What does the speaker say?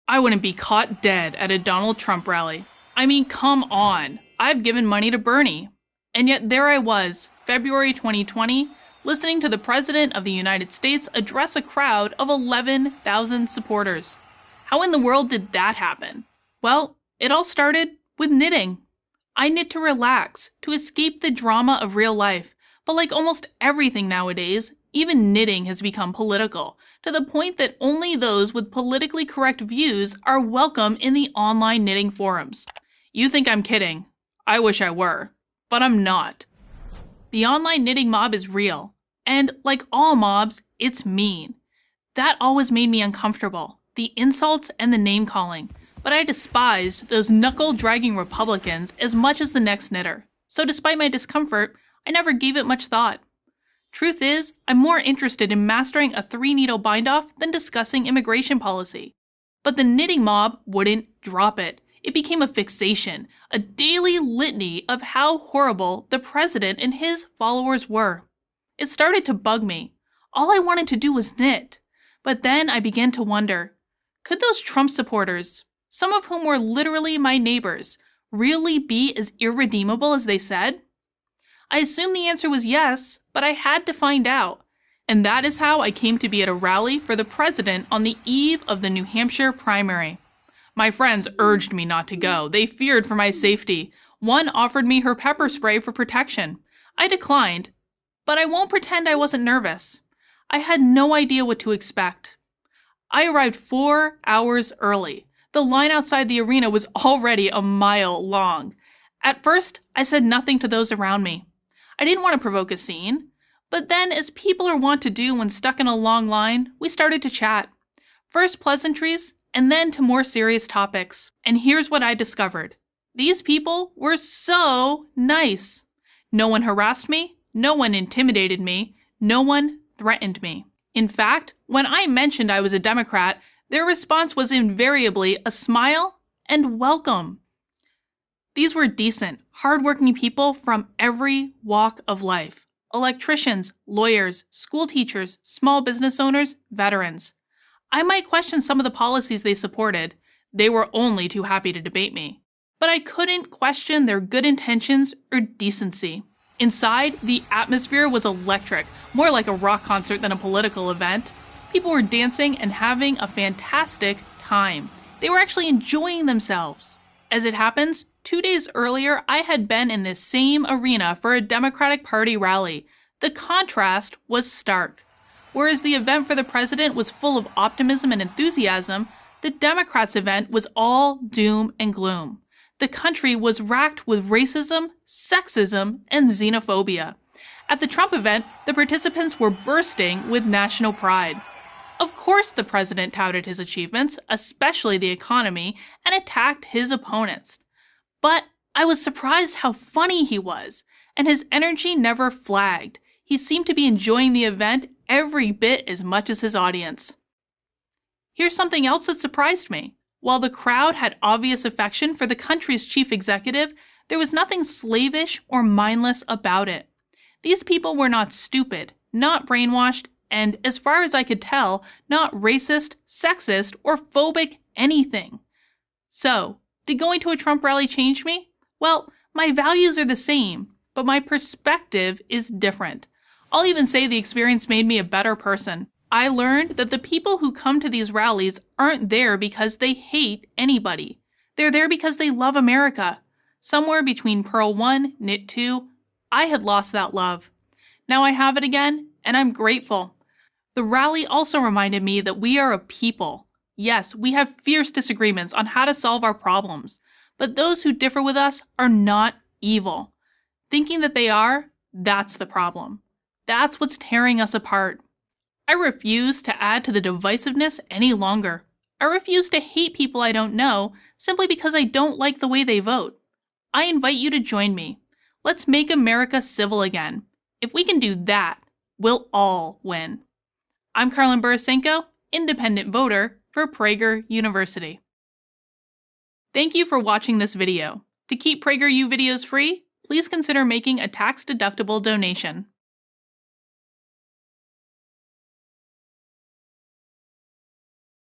I wouldn't be caught dead at a Donald Trump rally. I mean, come on. I've given money to Bernie. And yet there I was, February 2020, listening to the President of the United States address a crowd of 11,000 supporters. How in the world did that happen? Well, it all started with knitting. I knit to relax, to escape the drama of real life. But like almost everything nowadays, even knitting has become political, to the point that only those with politically correct views are welcome in the online knitting forums. You think I'm kidding. I wish I were. But I'm not. The online knitting mob is real. And like all mobs, it's mean. That always made me uncomfortable. The insults and the name-calling. But I despised those knuckle-dragging Republicans as much as the next knitter. So despite my discomfort, I never gave it much thought. Truth is, I'm more interested in mastering a 3-needle bind-off than discussing immigration policy. But the knitting mob wouldn't drop it. It became a fixation, a daily litany of how horrible the president and his followers were. It started to bug me. All I wanted to do was knit. But then I began to wonder, could those Trump supporters, some of whom were literally my neighbors, really be as irredeemable as they said? I assumed the answer was yes, but I had to find out. And that is how I came to be at a rally for the president on the eve of the New Hampshire primary. My friends urged me not to go. They feared for my safety. One offered me her pepper spray for protection. I declined, but I won't pretend I wasn't nervous. I had no idea what to expect. I arrived 4 hours early. The line outside the arena was already a mile long. At first, I said nothing to those around me. I didn't want to provoke a scene, but then, as people are wont to do when stuck in a long line, we started to chat. First pleasantries, and then to more serious topics. And here's what I discovered. These people were so nice. No one harassed me, no one intimidated me, no one threatened me. In fact, when I mentioned I was a Democrat, their response was invariably a smile and welcome. These were decent, hardworking people from every walk of life. Electricians, lawyers, school teachers, small business owners, veterans. I might question some of the policies they supported. They were only too happy to debate me. But I couldn't question their good intentions or decency. Inside, the atmosphere was electric, more like a rock concert than a political event. People were dancing and having a fantastic time. They were actually enjoying themselves. As it happens, 2 days earlier, I had been in this same arena for a Democratic Party rally. The contrast was stark. Whereas the event for the president was full of optimism and enthusiasm, the Democrats' event was all doom and gloom. The country was racked with racism, sexism, and xenophobia. At the Trump event, the participants were bursting with national pride. Of course the president touted his achievements, especially the economy, and attacked his opponents. But I was surprised how funny he was, and his energy never flagged. He seemed to be enjoying the event every bit as much as his audience. Here's something else that surprised me. While the crowd had obvious affection for the country's chief executive, there was nothing slavish or mindless about it. These people were not stupid, not brainwashed, and, as far as I could tell, not racist, sexist, or phobic anything. So, did going to a Trump rally change me? Well, my values are the same, but my perspective is different. I'll even say the experience made me a better person. I learned that the people who come to these rallies aren't there because they hate anybody. They're there because they love America. Somewhere between Pearl 1, Knit 2, I had lost that love. Now I have it again, and I'm grateful. The rally also reminded me that we are a people. Yes, we have fierce disagreements on how to solve our problems, but those who differ with us are not evil. Thinking that they are, that's the problem. That's what's tearing us apart. I refuse to add to the divisiveness any longer. I refuse to hate people I don't know simply because I don't like the way they vote. I invite you to join me. Let's make America civil again. If we can do that, we'll all win. I'm Carlin Burisenko, independent voter for Prager University. Thank you for watching this video. To keep PragerU videos free, please consider making a tax-deductible donation.